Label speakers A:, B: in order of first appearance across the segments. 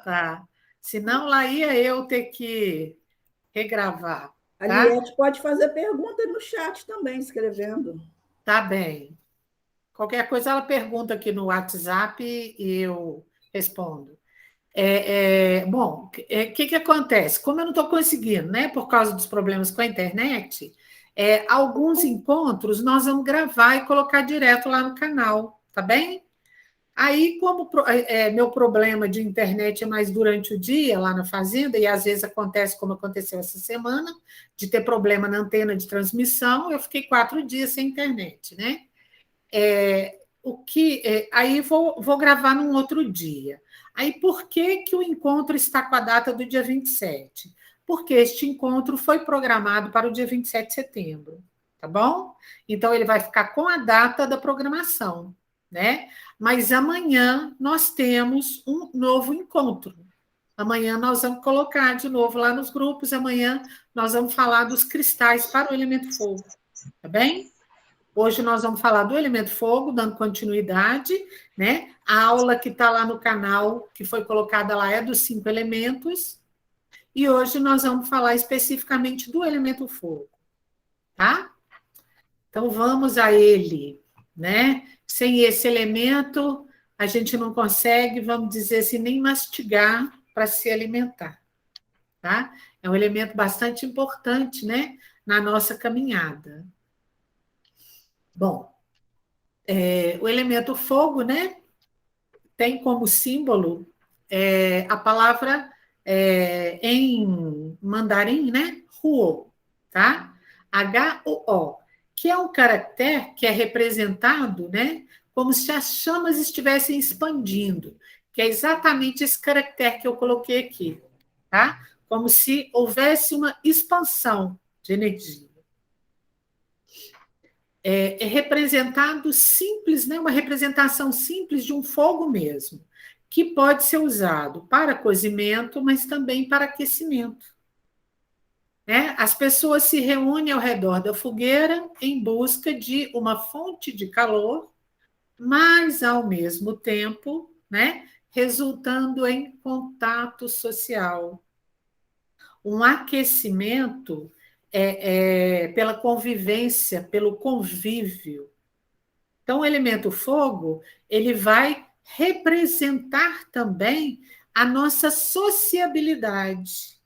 A: Tá. Senão, lá ia eu ter que regravar,
B: A
A: tá?
B: Liette pode fazer pergunta no chat também, escrevendo.
A: Tá bem. Qualquer coisa ela pergunta aqui no WhatsApp e eu respondo. Bom, o que acontece? Como eu não estou conseguindo, né, por causa dos problemas com a internet, alguns encontros nós vamos gravar e colocar direto lá no canal, tá bem? Aí, como meu problema de internet é mais durante o dia lá na fazenda, e às vezes acontece como aconteceu essa semana, de ter problema na antena de transmissão, eu fiquei 4 dias sem internet, né? Aí vou gravar num outro dia. Aí, por que, que o encontro está com a data do dia 27? Porque este encontro foi programado para o dia 27 de setembro, tá bom? Então, ele vai ficar com a data da programação, né? Mas amanhã nós temos um novo encontro. Amanhã nós vamos colocar de novo lá nos grupos. Amanhã nós vamos falar dos cristais para o elemento fogo, tá bem? Hoje nós vamos falar do elemento fogo, dando continuidade, né? A aula que está lá no canal, que foi colocada lá, é dos 5 elementos. E hoje nós vamos falar especificamente do elemento fogo, tá? Então vamos a ele, né? Sem esse elemento, a gente não consegue, vamos dizer assim, nem mastigar para se alimentar, tá? É um elemento bastante importante, né? Na nossa caminhada. Bom, o elemento fogo, né? Tem como símbolo a palavra em mandarim, né? Huo, tá? H-U-O, que é um caractere que é representado, né? Como se as chamas estivessem expandindo, que é exatamente esse caractere que eu coloquei aqui, tá? Como se houvesse uma expansão de energia. É representado simples, né? Uma representação simples de um fogo mesmo, que pode ser usado para cozimento, mas também para aquecimento. Né? As pessoas se reúnem ao redor da fogueira em busca de uma fonte de calor, mas, ao mesmo tempo, né, resultando em contato social. Um aquecimento pela convivência, pelo convívio. Então, o elemento fogo, ele vai representar também a nossa sociabilidade,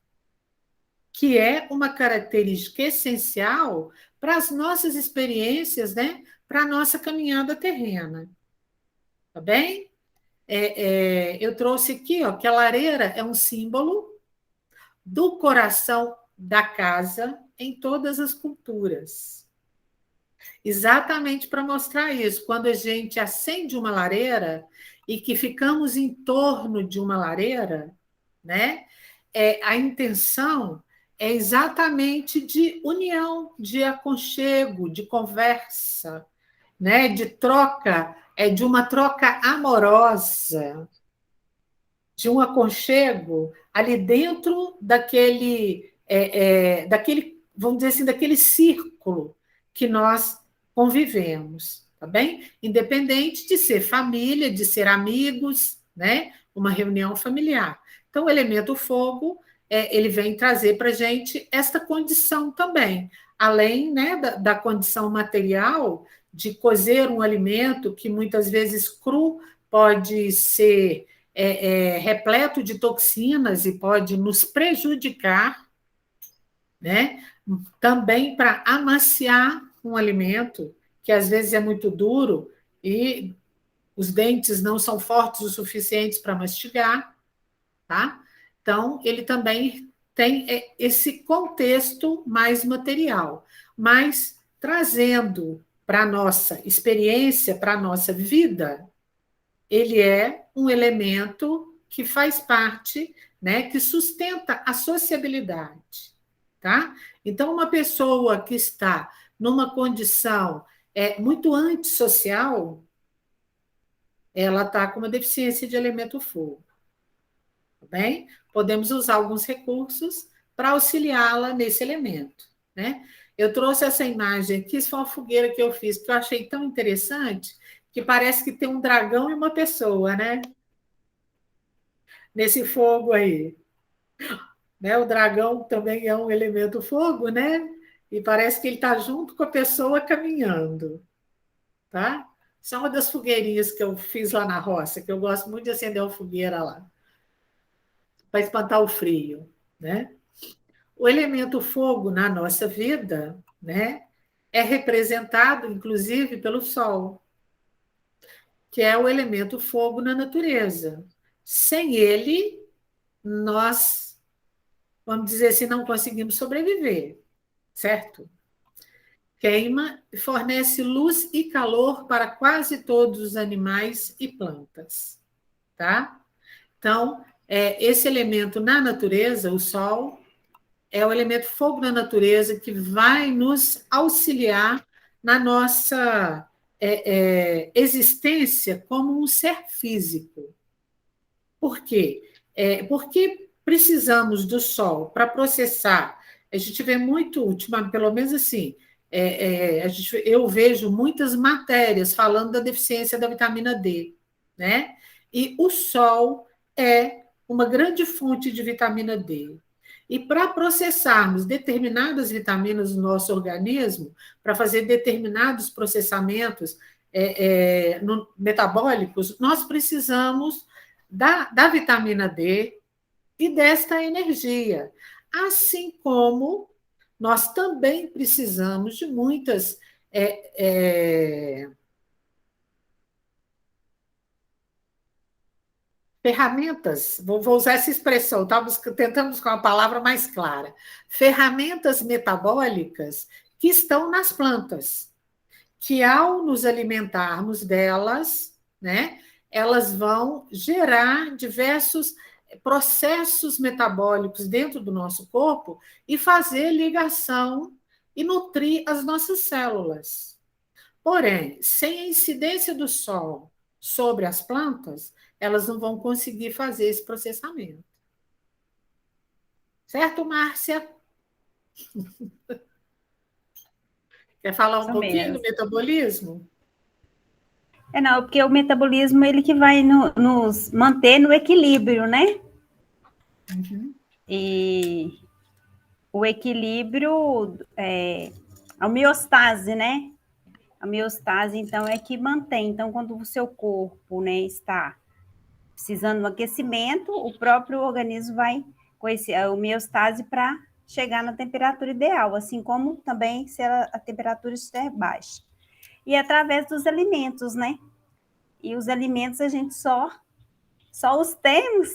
A: que é uma característica essencial para as nossas experiências, né? Para a nossa caminhada terrena. Tá bem? Eu trouxe aqui, ó, que a lareira é um símbolo do coração da casa em todas as culturas. Exatamente para mostrar isso. Quando a gente acende uma lareira e que ficamos em torno de uma lareira, né? A intenção é exatamente de união, de aconchego, de conversa, né? De troca, de uma troca amorosa, de um aconchego ali dentro daquele, vamos dizer assim, daquele círculo que nós convivemos, tá bem? Independente de ser família, de ser amigos, né? Uma reunião familiar. Então, o elemento fogo, ele vem trazer para a gente esta condição também, além, né, da condição material de cozer um alimento que muitas vezes cru pode ser repleto de toxinas e pode nos prejudicar, né? Também para amaciar um alimento que às vezes é muito duro e os dentes não são fortes o suficientes para mastigar, tá? Então, ele também tem esse contexto mais material, mas trazendo para a nossa experiência, para a nossa vida, ele é um elemento que faz parte, né, que sustenta a sociabilidade, tá? Então, uma pessoa que está numa condição muito antissocial, ela está com uma deficiência de elemento fogo, tá bem? Podemos usar alguns recursos para auxiliá-la nesse elemento, né? Eu trouxe essa imagem aqui, isso foi uma fogueira que eu fiz, que eu achei tão interessante, que parece que tem um dragão e uma pessoa, né? nesse fogo aí. Né? O dragão também é um elemento fogo, né? E parece que ele está junto com a pessoa caminhando, tá? Isso é uma das fogueirinhas que eu fiz lá na roça, que eu gosto muito de acender uma fogueira lá, para espantar o frio, né? O elemento fogo na nossa vida, né, é representado, inclusive, pelo Sol, que é o elemento fogo na natureza. Sem ele, nós, vamos dizer assim, não conseguimos sobreviver, certo? Queima e fornece luz e calor para quase todos os animais e plantas, tá? Então, esse elemento na natureza, o Sol, é o elemento fogo na natureza que vai nos auxiliar na nossa existência como um ser físico. Por quê? Porque precisamos do sol para processar. A gente vê muito, pelo menos assim, eu vejo muitas matérias falando da deficiência da vitamina D, né? E o sol é uma grande fonte de vitamina D. E para processarmos determinadas vitaminas no nosso organismo, para fazer determinados processamentos metabólicos, nós precisamos da vitamina D e desta energia. Assim como nós também precisamos de muitas ferramentas, vou usar essa expressão, estava tentando buscar uma palavra mais clara, ferramentas metabólicas que estão nas plantas, que ao nos alimentarmos delas, né, elas vão gerar diversos processos metabólicos dentro do nosso corpo e fazer ligação e nutrir as nossas células. Porém, sem a incidência do sol sobre as plantas, elas não vão conseguir fazer esse processamento. Certo, Márcia? Quer falar um
C: Isso
A: pouquinho do
C: mesmo.
A: metabolismo?
C: Não, porque o metabolismo ele que vai nos manter no equilíbrio, né?
A: Uhum.
C: E o equilíbrio a homeostase, né? A homeostase, então, é que mantém. Então, quando o seu corpo, né, está precisando de um aquecimento, o próprio organismo vai com a homeostase para chegar na temperatura ideal, assim como também se a temperatura estiver baixa. E através dos alimentos, né? E os alimentos a gente só os temos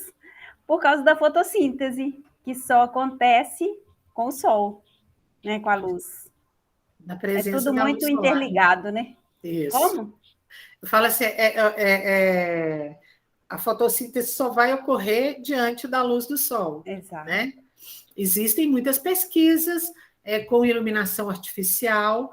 C: por causa da fotossíntese, que só acontece com o sol, né? Com a luz.
A: Na
C: É
A: presença
C: tudo
A: da luz
C: muito
A: solar.
C: interligado, né?
A: Isso.
C: Como?
A: Eu falo assim, a fotossíntese só vai ocorrer diante da luz do sol,
C: Exato.
A: né? Existem muitas pesquisas com iluminação artificial,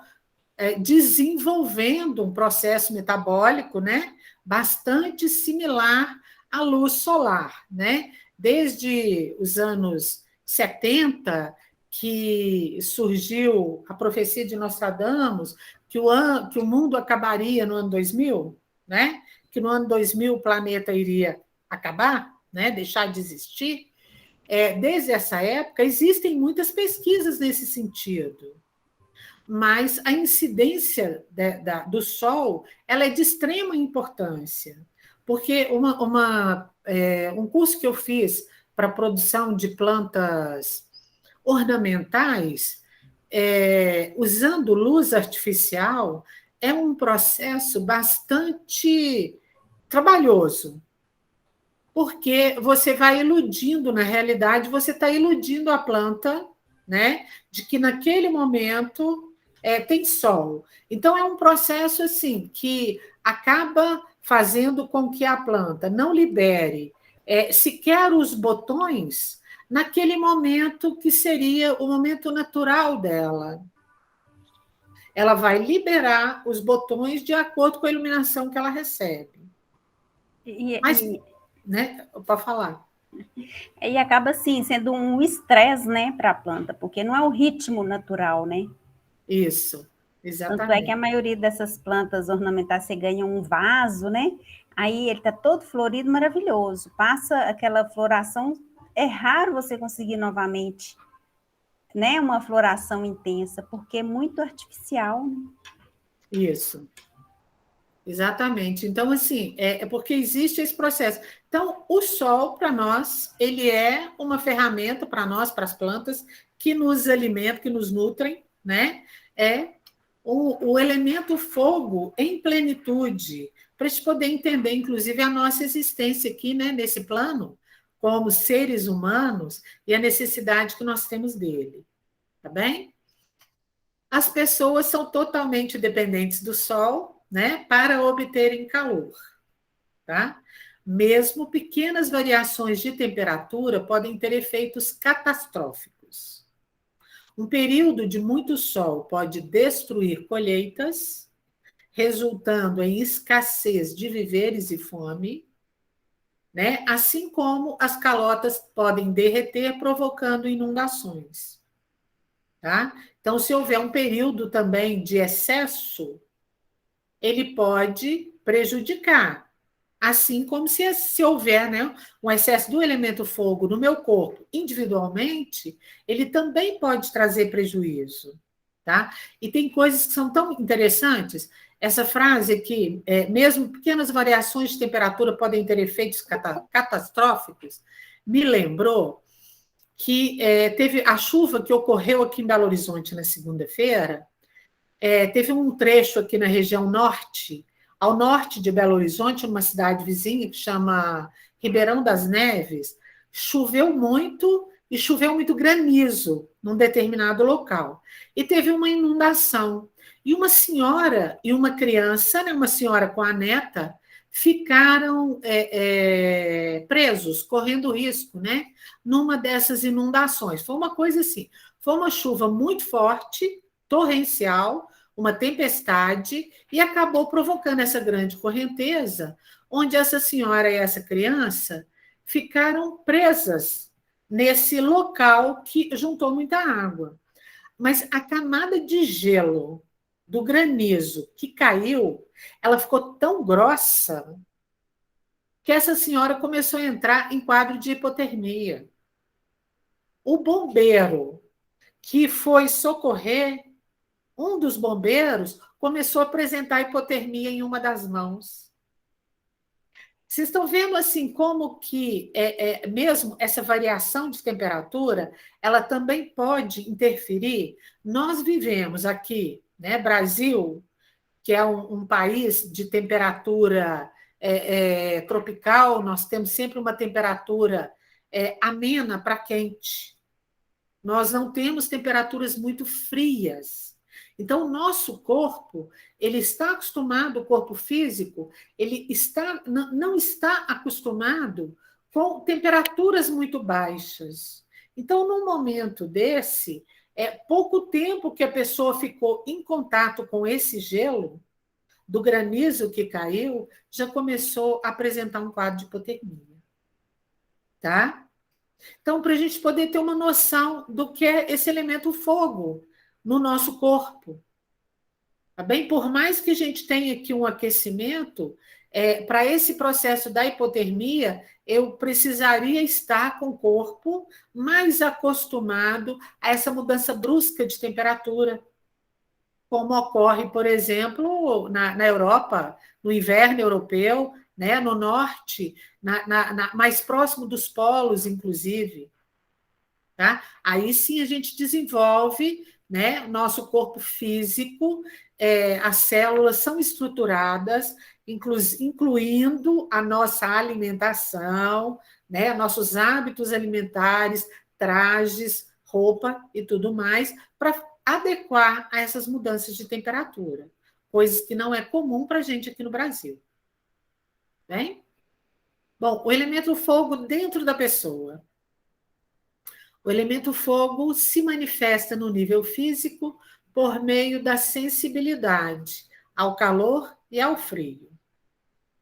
A: desenvolvendo um processo metabólico, né, bastante similar à luz solar, né? Desde os anos 70, que surgiu a profecia de Nostradamus, que o mundo acabaria no ano 2000, né? Que no ano 2000 o planeta iria acabar, né? Deixar de existir. Desde essa época, existem muitas pesquisas nesse sentido, mas a incidência do Sol ela é de extrema importância, porque um curso que eu fiz para produção de plantas ornamentais, usando luz artificial, é um processo bastante trabalhoso, porque você vai iludindo, na realidade, você está iludindo a planta, né, de que naquele momento tem sol. Então, é um processo assim que acaba fazendo com que a planta não libere sequer os botões naquele momento que seria o momento natural dela. Ela vai liberar os botões de acordo com a iluminação que ela recebe. Mas, né, para falar.
C: E acaba, assim, sendo um estresse, né, para a planta, porque não é o ritmo natural, né?
A: Isso, exatamente.
C: Tanto é que a maioria dessas plantas ornamentais, você ganha um vaso, né? aí ele está todo florido, maravilhoso. Passa aquela floração, é raro você conseguir novamente, né, uma floração intensa, porque é muito artificial, né?
A: Isso. Exatamente. Então, assim, é porque existe esse processo. Então, o sol, para nós, ele é uma ferramenta para nós, para as plantas, que nos alimentam, que nos nutrem, né? É o elemento fogo em plenitude, para a gente poder entender, inclusive, a nossa existência aqui, né, nesse plano, como seres humanos, e a necessidade que nós temos dele. Tá bem? As pessoas são totalmente dependentes do sol, né, para obterem calor, tá? Mesmo pequenas variações de temperatura podem ter efeitos catastróficos. Um período de muito sol pode destruir colheitas, resultando em escassez de víveres e fome, né? Assim como as calotas podem derreter, provocando inundações. Tá? Então, se houver um período também de excesso, ele pode prejudicar. Assim como se houver, né, um excesso do elemento fogo no meu corpo individualmente, ele também pode trazer prejuízo. Tá? E tem coisas que são tão interessantes. Essa frase aqui, mesmo pequenas variações de temperatura podem ter efeitos catastróficos, me lembrou que teve a chuva que ocorreu aqui em Belo Horizonte na segunda-feira, teve um trecho aqui na região norte, ao norte de Belo Horizonte, uma cidade vizinha que chama Ribeirão das Neves, choveu muito e choveu muito granizo num determinado local. E teve uma inundação. E uma senhora e uma criança, né, uma senhora com a neta, ficaram presos, correndo risco, né, numa dessas inundações. Foi uma coisa assim, foi uma chuva muito forte, torrencial, uma tempestade, e acabou provocando essa grande correnteza, onde essa senhora e essa criança ficaram presas nesse local que juntou muita água. Mas a camada de gelo do granizo que caiu, ela ficou tão grossa que essa senhora começou a entrar em quadro de hipotermia. O bombeiro que foi socorrer, um dos bombeiros começou a apresentar hipotermia em uma das mãos. Vocês estão vendo assim como que mesmo essa variação de temperatura, ela também pode interferir. Nós vivemos aqui, né, Brasil, que é um país de temperatura tropical, nós temos sempre uma temperatura amena para quente. Nós não temos temperaturas muito frias. Então, o nosso corpo, ele está acostumado, o corpo físico, ele não está acostumado com temperaturas muito baixas. Então, num momento desse, pouco tempo que a pessoa ficou em contato com esse gelo, do granizo que caiu, já começou a apresentar um quadro de hipotermia. Tá? Então, para a gente poder ter uma noção do que é esse elemento fogo no nosso corpo. Tá bem? Por mais que a gente tenha aqui um aquecimento, para esse processo da hipotermia, eu precisaria estar com o corpo mais acostumado a essa mudança brusca de temperatura, como ocorre, por exemplo, na Europa, no inverno europeu, né, no norte, mais próximo dos polos, inclusive. Tá? Aí sim a gente desenvolve, né, nosso corpo físico, as células são estruturadas, incluindo a nossa alimentação, né, nossos hábitos alimentares, trajes, roupa e tudo mais, para adequar a essas mudanças de temperatura, coisas que não é comum para a gente aqui no Brasil. Bem? Bom, o elemento fogo dentro da pessoa. O elemento fogo se manifesta no nível físico por meio da sensibilidade ao calor e ao frio.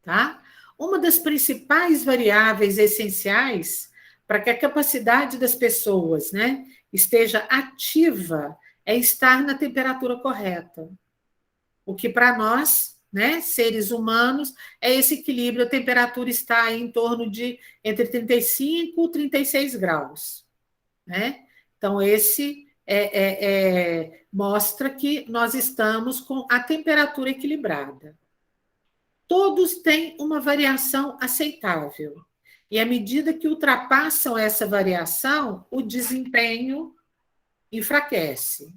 A: Tá? Uma das principais variáveis essenciais para que a capacidade das pessoas, né, esteja ativa é estar na temperatura correta. O que para nós né, seres humanos, é esse equilíbrio, a temperatura está aí em torno de entre 35 e 36 graus, né? Então, esse mostra que nós estamos com a temperatura equilibrada. Todos têm uma variação aceitável. E à medida que ultrapassam essa variação, o desempenho enfraquece.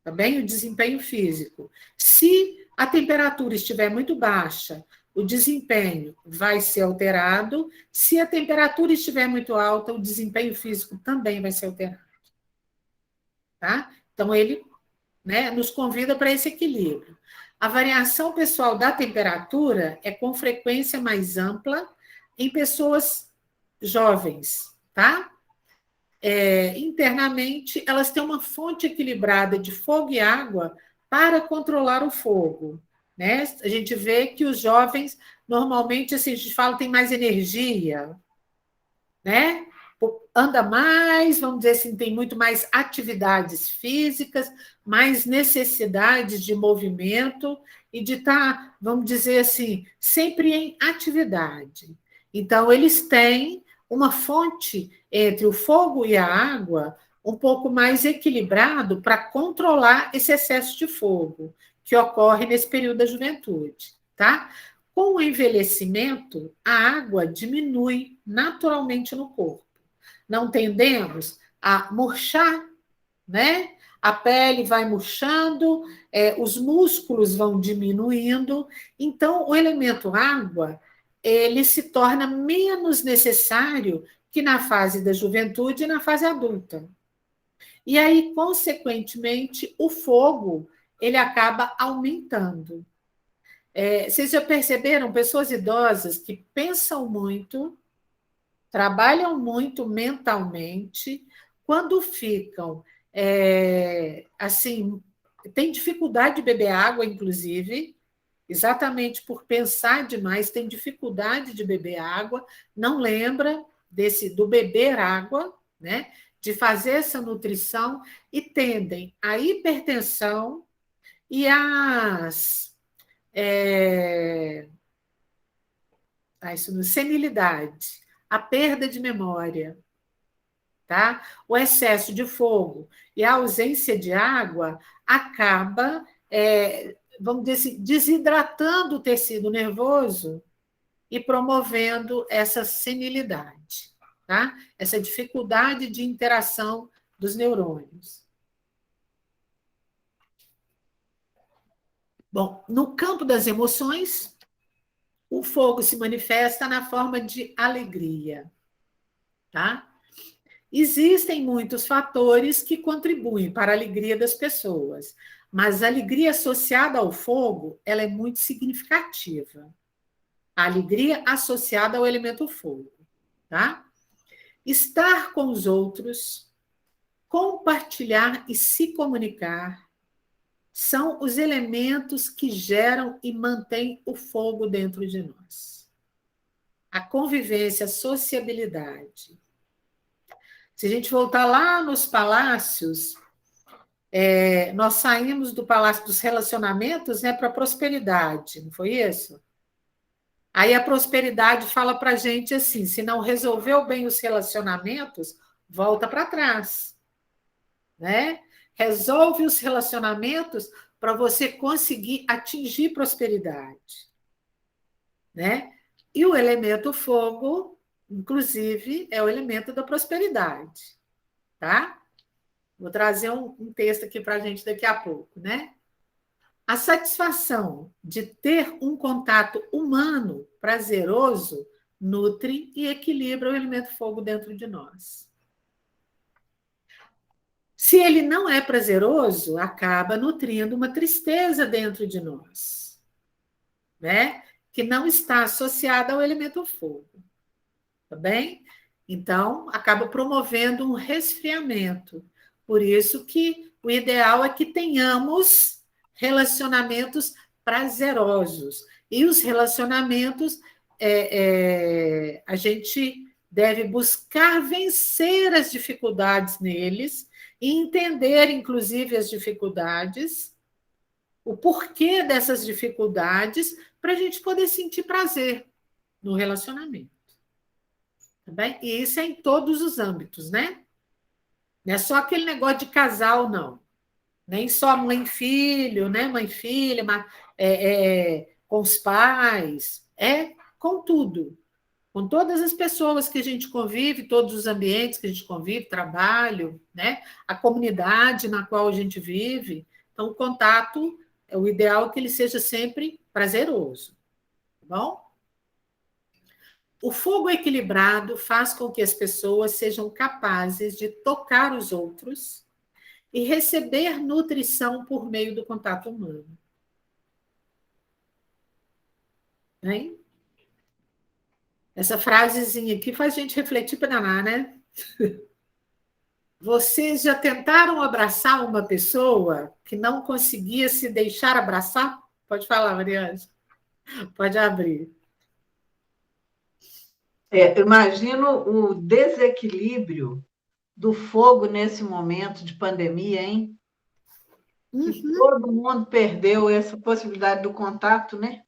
A: Tá bem? O desempenho físico. Se a temperatura estiver muito baixa, o desempenho vai ser alterado. Se a temperatura estiver muito alta, o desempenho físico também vai ser alterado. Tá? Então, ele, né, nos convida para esse equilíbrio. A variação pessoal da temperatura é com frequência mais ampla em pessoas jovens, tá? Internamente, elas têm uma fonte equilibrada de fogo e água para controlar o fogo, né? A gente vê que os jovens, normalmente, assim, a gente fala, tem mais energia, né? Anda mais, vamos dizer assim, tem muito mais atividades físicas, mais necessidades de movimento e de estar, vamos dizer assim, sempre em atividade. Então, eles têm uma fonte entre o fogo e a água um pouco mais equilibrado para controlar esse excesso de fogo que ocorre nesse período da juventude, tá? Com o envelhecimento, a água diminui naturalmente no corpo. Não tendemos a murchar, né? A pele vai murchando, os músculos vão diminuindo, então o elemento água ele se torna menos necessário que na fase da juventude e na fase adulta. E aí, consequentemente, o fogo ele acaba aumentando. Vocês já perceberam pessoas idosas que pensam muito, trabalham muito mentalmente, quando ficam assim, tem dificuldade de beber água, inclusive, exatamente por pensar demais, tem dificuldade de beber água, não lembra do beber água, né? De fazer essa nutrição e tendem à hipertensão e senilidade, a perda de memória, tá? O excesso de fogo e a ausência de água acaba, vamos dizer assim, desidratando o tecido nervoso e promovendo essa senilidade, tá? Essa dificuldade de interação dos neurônios. Bom, no campo das emoções, o fogo se manifesta na forma de alegria, tá? Existem muitos fatores que contribuem para a alegria das pessoas, mas a alegria associada ao fogo, ela é muito significativa. A alegria associada ao elemento fogo, tá? Estar com os outros, compartilhar e se comunicar são os elementos que geram e mantêm o fogo dentro de nós. A convivência, a sociabilidade. Se a gente voltar lá nos palácios, nós saímos do palácio dos relacionamentos, né, para a prosperidade, não foi isso? Aí a prosperidade fala para a gente assim: se não resolveu bem os relacionamentos, volta para trás, né? Resolve os relacionamentos para você conseguir atingir prosperidade, né? E o elemento fogo, inclusive, é o elemento da prosperidade, tá? Vou trazer um texto aqui para a gente daqui a pouco, né? A satisfação de ter um contato humano prazeroso nutre e equilibra o elemento fogo dentro de nós. Se ele não é prazeroso, acaba nutrindo uma tristeza dentro de nós, né? Que não está associada ao elemento fogo, tá bem? Então, acaba promovendo um resfriamento. Por isso que o ideal é que tenhamos relacionamentos prazerosos. E os relacionamentos, a gente deve buscar vencer as dificuldades neles e entender, inclusive, as dificuldades, o porquê dessas dificuldades, para a gente poder sentir prazer no relacionamento. Tá bem? E isso é em todos os âmbitos, né? Não é só aquele negócio de casal, não. Nem só mãe e filho, né? Mãe e filha, com os pais, com tudo. Com todas as pessoas que a gente convive, todos os ambientes que a gente convive, trabalho, né? A comunidade na qual a gente vive. Então, o contato, o ideal é que ele seja sempre prazeroso. Tá bom? O fogo equilibrado faz com que as pessoas sejam capazes de tocar os outros e receber nutrição por meio do contato humano. Hein? Essa frasezinha aqui faz a gente refletir para danar, né? Vocês já tentaram abraçar uma pessoa que não conseguia se deixar abraçar? Pode falar, Mariana. Pode abrir.
D: Eu imagino o desequilíbrio do fogo nesse momento de pandemia, hein? Que todo mundo perdeu essa possibilidade do contato, né?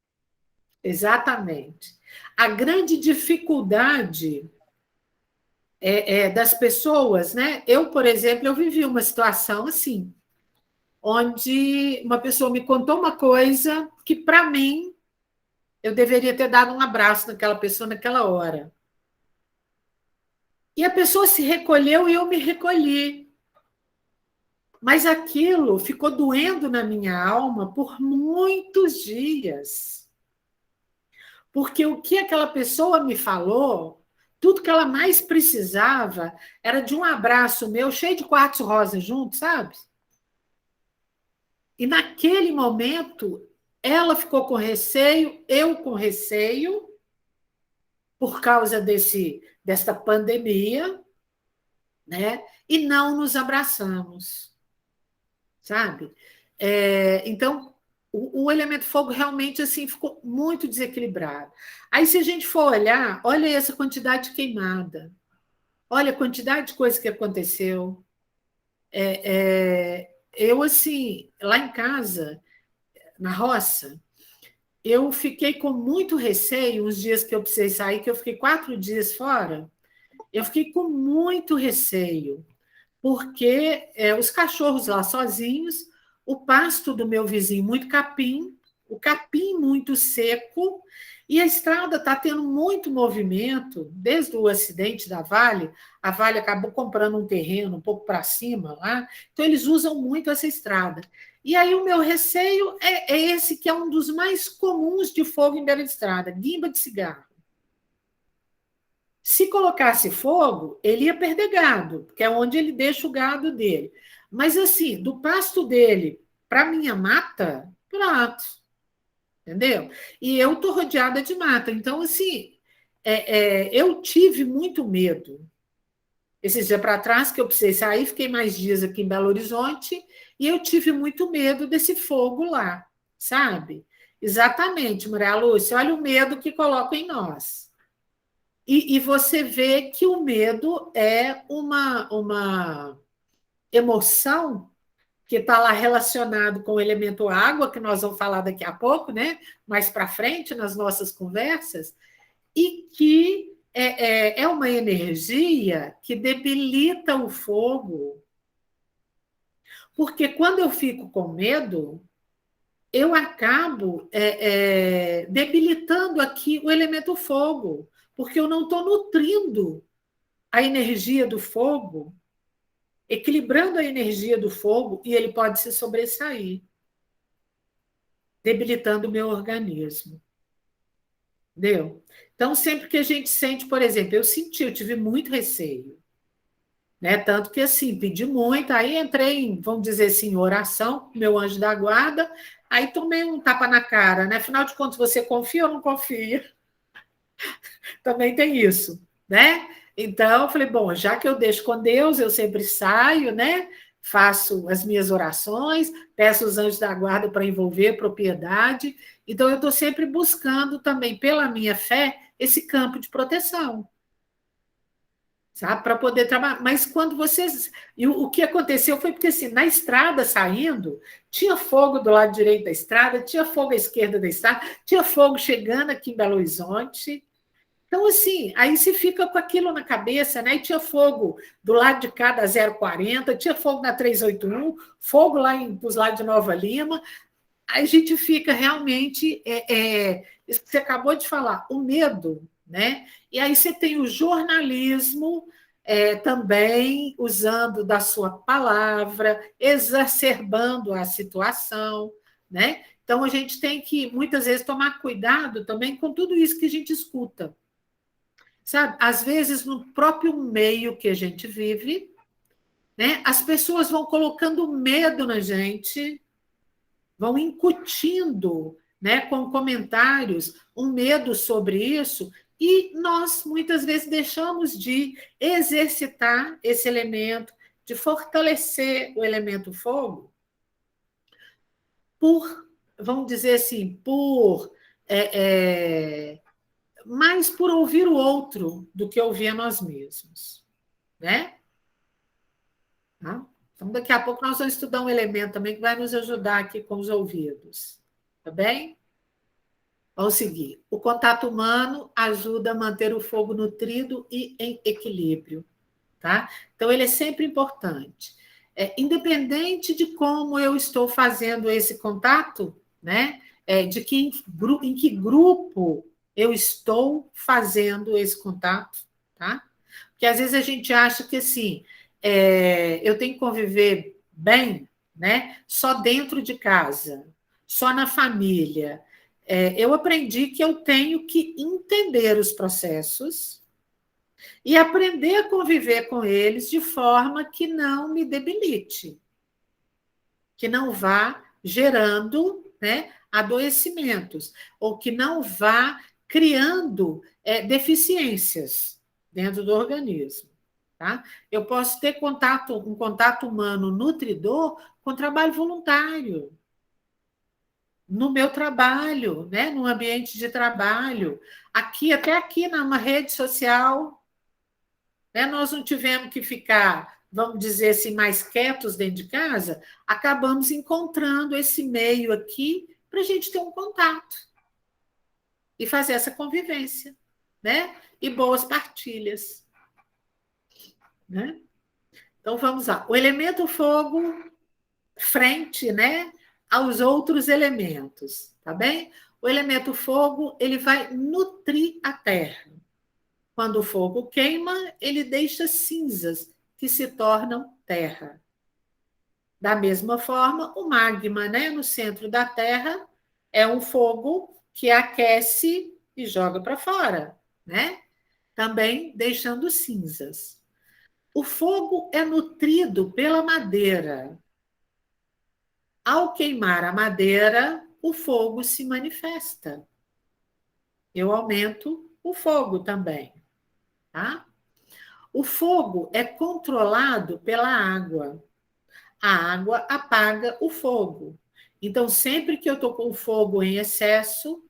A: Exatamente. A grande dificuldade das pessoas, né? Eu, por exemplo, eu vivi uma situação assim, onde uma pessoa me contou uma coisa que, para mim, eu deveria ter dado um abraço naquela pessoa naquela hora. E a pessoa se recolheu e eu me recolhi. Mas aquilo ficou doendo na minha alma por muitos dias. Porque o que aquela pessoa me falou, tudo que ela mais precisava era de um abraço meu, cheio de quartzo rosa junto, sabe? E naquele momento, ela ficou com receio, eu com receio, por causa desta pandemia, né? E não nos abraçamos, sabe? Então, o elemento fogo realmente assim ficou muito desequilibrado. Aí, se a gente for olhar, olha essa quantidade de queimada, olha a quantidade de coisa que aconteceu. Eu, assim, lá em casa, na roça, eu fiquei com muito receio, uns dias que eu precisei sair, que eu fiquei 4 dias fora, eu fiquei com muito receio, porque os cachorros lá sozinhos, o pasto do meu vizinho muito capim, o capim muito seco, e a estrada está tendo muito movimento, desde o acidente da Vale, a Vale acabou comprando um terreno um pouco para cima lá, então eles usam muito essa estrada. E aí o meu receio é esse que é um dos mais comuns de fogo em beira de estrada, guimba de cigarro. Se colocasse fogo, ele ia perder gado, porque é onde ele deixa o gado dele. Mas, assim, do pasto dele para a minha mata, pronto. Entendeu? E eu estou rodeada de mata. Então, assim, eu tive muito medo. Esses dias para trás, que eu precisei sair, fiquei mais dias aqui em Belo Horizonte, e eu tive muito medo desse fogo lá, sabe? Exatamente, Maria Lúcia, olha o medo que coloca em nós. E você vê que o medo é uma emoção que está lá relacionado com o elemento água, que nós vamos falar daqui a pouco, né? Mais para frente nas nossas conversas, e que é uma energia que debilita o fogo. Porque quando eu fico com medo, eu acabo debilitando aqui o elemento fogo, porque eu não estou nutrindo a energia do fogo, equilibrando a energia do fogo, e ele pode se sobressair, debilitando o meu organismo. Entendeu? Então, sempre que a gente sente, por exemplo, eu tive muito receio, né? Tanto que, assim, pedi muito, aí entrei em, vamos dizer assim, oração, meu anjo da guarda, aí tomei um tapa na cara, né? Afinal de contas, você confia ou não confia? Também tem isso, né? Então, eu falei, bom, já que eu deixo com Deus, eu sempre saio, né? Faço as minhas orações, peço os anjos da guarda para envolver propriedade. Então, eu estou sempre buscando também, pela minha fé, esse campo de proteção. sabe? Para poder trabalhar. Mas quando vocês. E o que aconteceu foi porque, assim, na estrada saindo, tinha fogo do lado direito da estrada, tinha fogo à esquerda da estrada, tinha fogo chegando aqui em Belo Horizonte. Então, assim, aí você fica com aquilo na cabeça, né? E tinha fogo do lado de cá da 040, tinha fogo na 381, fogo lá para os lados de Nova Lima. Aí a gente fica realmente. Isso que você acabou de falar, o medo, né? E aí você tem o jornalismo também usando da sua palavra, exacerbando a situação, né? Então a gente tem que, muitas vezes, tomar cuidado também com tudo isso que a gente escuta. Sabe? Às vezes, no próprio meio que a gente vive, né, as pessoas vão colocando medo na gente, vão incutindo, né, com comentários um medo sobre isso, e nós, muitas vezes, deixamos de exercitar esse elemento, de fortalecer o elemento fogo, vamos dizer assim, mais por ouvir o outro do que ouvir a nós mesmos, né? Tá? Então, daqui a pouco nós vamos estudar um elemento também que vai nos ajudar aqui com os ouvidos, tá bem? Vamos seguir. O contato humano ajuda a manter o fogo nutrido e em equilíbrio, tá? Então, ele é sempre importante. Independente de como eu estou fazendo esse contato, né? Em que grupo eu estou fazendo esse contato, tá? Porque às vezes a gente acha que assim, eu tenho que conviver bem, né? Só dentro de casa, só na família. Eu aprendi que eu tenho que entender os processos e aprender a conviver com eles de forma que não me debilite, que não vá gerando, né, adoecimentos, ou que não vá criando deficiências dentro do organismo. Tá? Eu posso ter um contato humano nutridor com trabalho voluntário, no meu trabalho, né, no ambiente de trabalho, até aqui numa rede social, né, nós não tivemos que ficar, vamos dizer assim, mais quietos dentro de casa, acabamos encontrando esse meio aqui para a gente ter um contato e fazer essa convivência, né? E boas partilhas, né? Então vamos lá. O elemento fogo frente, né, aos outros elementos, tá bem? O elemento fogo, ele vai nutrir a terra. Quando o fogo queima, ele deixa cinzas que se tornam terra. Da mesma forma, o magma, né, no centro da terra, é um fogo que aquece e joga para fora, né? Também deixando cinzas. O fogo é nutrido pela madeira. Ao queimar a madeira, o fogo se manifesta. Eu aumento o fogo também, tá? O fogo é controlado pela água. A água apaga o fogo. Então, sempre que eu estou com o fogo em excesso,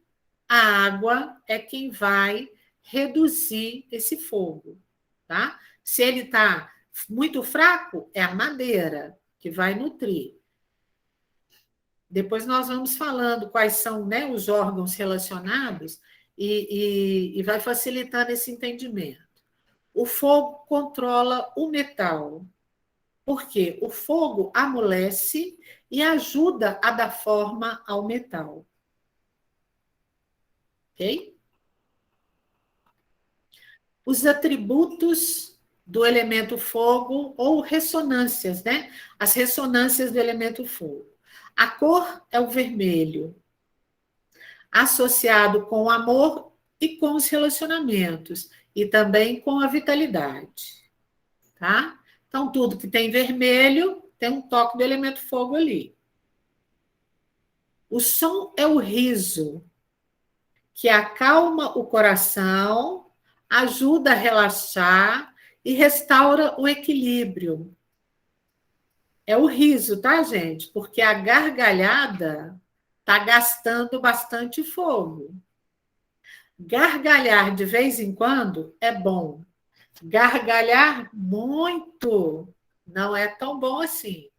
A: a água é quem vai reduzir esse fogo, tá? Se ele está muito fraco, é a madeira que vai nutrir. Depois nós vamos falando quais são, né, os órgãos relacionados e vai facilitando esse entendimento. O fogo controla o metal, porque o fogo amolece e ajuda a dar forma ao metal. Ok? Os atributos do elemento fogo ou ressonâncias, né? As ressonâncias do elemento fogo. A cor é o vermelho, associado com o amor e com os relacionamentos, e também com a vitalidade, tá? Então, tudo que tem vermelho tem um toque do elemento fogo ali. O som é o riso, que acalma o coração, ajuda a relaxar e restaura o equilíbrio. É o riso, tá, gente? Porque a gargalhada está gastando bastante fogo. Gargalhar de vez em quando é bom. Gargalhar muito não é tão bom assim,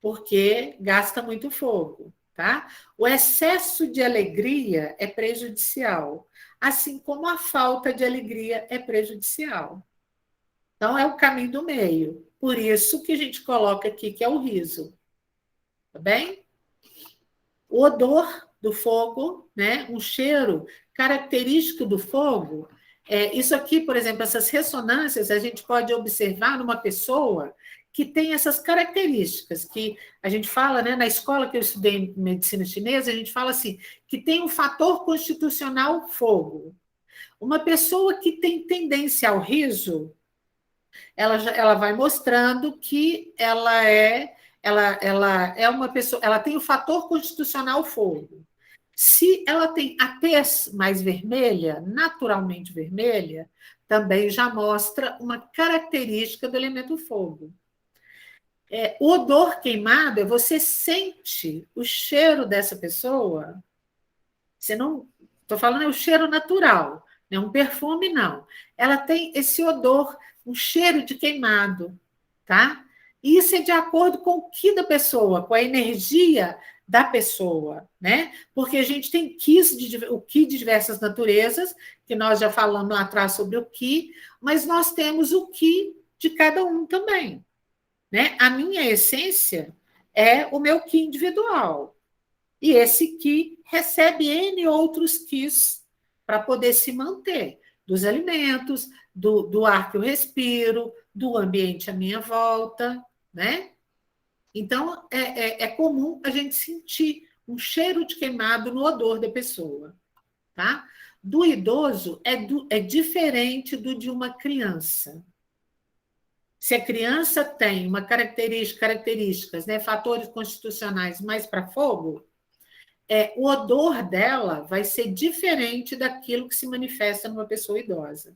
A: porque gasta muito fogo, tá? O excesso de alegria é prejudicial, assim como a falta de alegria é prejudicial. Então, é o caminho do meio. Por isso que a gente coloca aqui que é o riso. Tá bem? O odor do fogo, né? Um cheiro característico do fogo. Isso aqui, por exemplo, essas ressonâncias, a gente pode observar numa pessoa que tem essas características, que a gente fala, né, na escola que eu estudei em medicina chinesa, a gente fala assim, que tem um fator constitucional fogo. Uma pessoa que tem tendência ao riso, ela vai mostrando que ela é uma pessoa, ela tem o fator constitucional fogo. Se ela tem a tez mais vermelha, naturalmente vermelha, também já mostra uma característica do elemento fogo. O odor queimado é você sente o cheiro dessa pessoa. Você não. Estou falando é o cheiro natural, né? Um perfume, não. Ela tem esse odor, um cheiro de queimado, tá? Isso é de acordo com o que da pessoa, com a energia da pessoa, né? Porque a gente tem o ki de diversas naturezas, que nós já falamos lá atrás sobre o ki, mas nós temos o ki de cada um também, né? A minha essência é o meu ki individual. E esse ki recebe N outros kis para poder se manter, dos alimentos, do ar que eu respiro, do ambiente à minha volta, né? Então, é comum a gente sentir um cheiro de queimado no odor da pessoa, tá? Do idoso é diferente do de uma criança. Se a criança tem uma características, né, fatores constitucionais mais para fogo, o odor dela vai ser diferente daquilo que se manifesta numa pessoa idosa.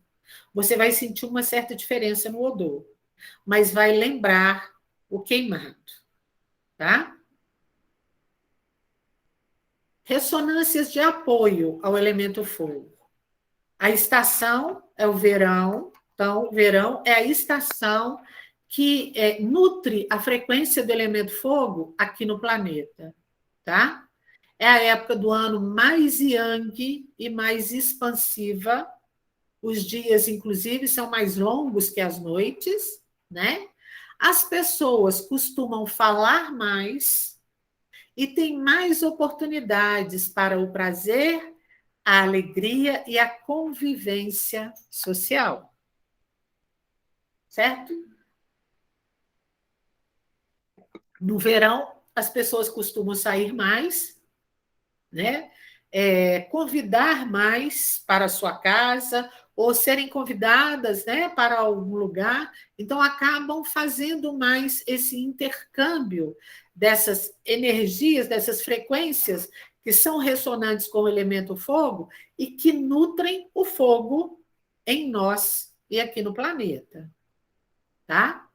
A: Você vai sentir uma certa diferença no odor, mas vai lembrar o queimado, tá? Ressonâncias de apoio ao elemento fogo. A estação é o verão, então, o verão é a estação que nutre a frequência do elemento fogo aqui no planeta, tá? É a época do ano mais yang e mais expansiva. Os dias, inclusive, são mais longos que as noites, né? As pessoas costumam falar mais e têm mais oportunidades para o prazer, a alegria e a convivência social. Certo? No verão, as pessoas costumam sair mais, né? Convidar mais para a sua casa ou serem convidadas, né, para algum lugar, então acabam fazendo mais esse intercâmbio dessas energias, dessas frequências que são ressonantes com o elemento fogo e que nutrem o fogo em nós e aqui no planeta, tá?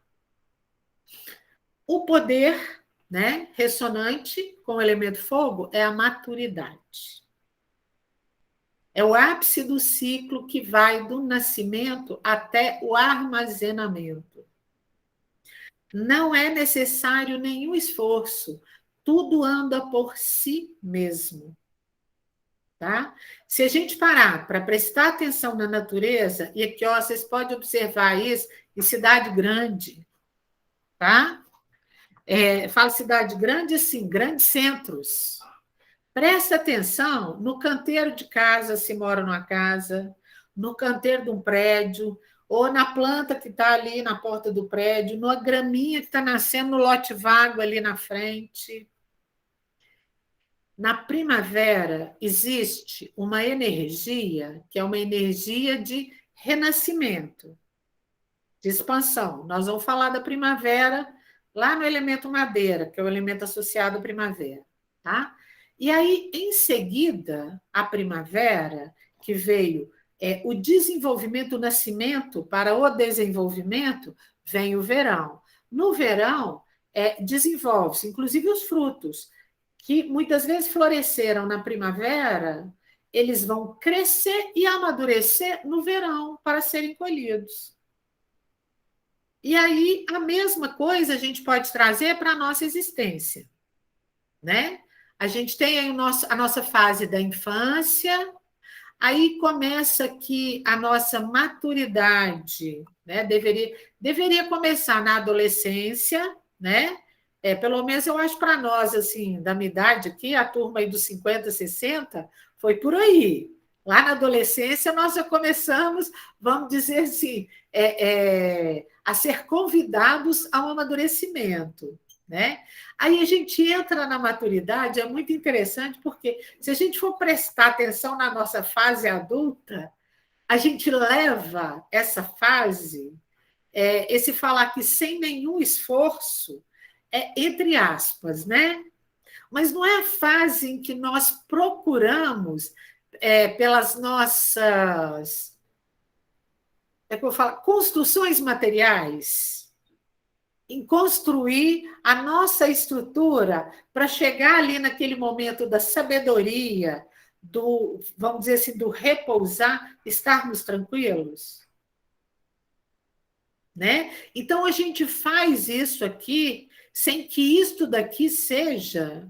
A: O poder, né, ressonante com o elemento fogo é a maturidade. É o ápice do ciclo que vai do nascimento até o armazenamento. Não é necessário nenhum esforço, tudo anda por si mesmo. Tá? Se a gente parar para prestar atenção na natureza, e aqui ó, vocês podem observar isso em cidade grande, tá? Falo cidade grande assim, grandes centros. Presta atenção no canteiro de casa, se mora numa casa, no canteiro de um prédio, ou na planta que está ali na porta do prédio, numa graminha que está nascendo no lote vago ali na frente. Na primavera existe uma energia que é uma energia de renascimento, de expansão. Nós vamos falar da primavera lá no elemento madeira, que é o elemento associado à primavera, tá? E aí, em seguida, a primavera, que veio o desenvolvimento, o nascimento para o desenvolvimento, vem o verão. No verão, desenvolve-se, inclusive os frutos, que muitas vezes floresceram na primavera, eles vão crescer e amadurecer no verão para serem colhidos. E aí, a mesma coisa a gente pode trazer para a nossa existência, né? A gente tem aí a nossa fase da infância, aí começa aqui a nossa maturidade, né? Deveria começar na adolescência, né? Pelo menos eu acho para nós, assim, da minha idade aqui, a turma aí dos 50, 60, foi por aí. Lá na adolescência, nós já começamos, vamos dizer assim, a ser convidados ao amadurecimento, né? Aí a gente entra na maturidade, é muito interessante, porque se a gente for prestar atenção na nossa fase adulta, a gente leva essa fase, esse falar que sem nenhum esforço, entre aspas, né? Mas não é a fase em que nós procuramos, pelas nossas, que eu falo, construções materiais, em construir a nossa estrutura para chegar ali naquele momento da sabedoria, vamos dizer assim, do repousar, estarmos tranquilos, né? Então a gente faz isso aqui sem que isto daqui seja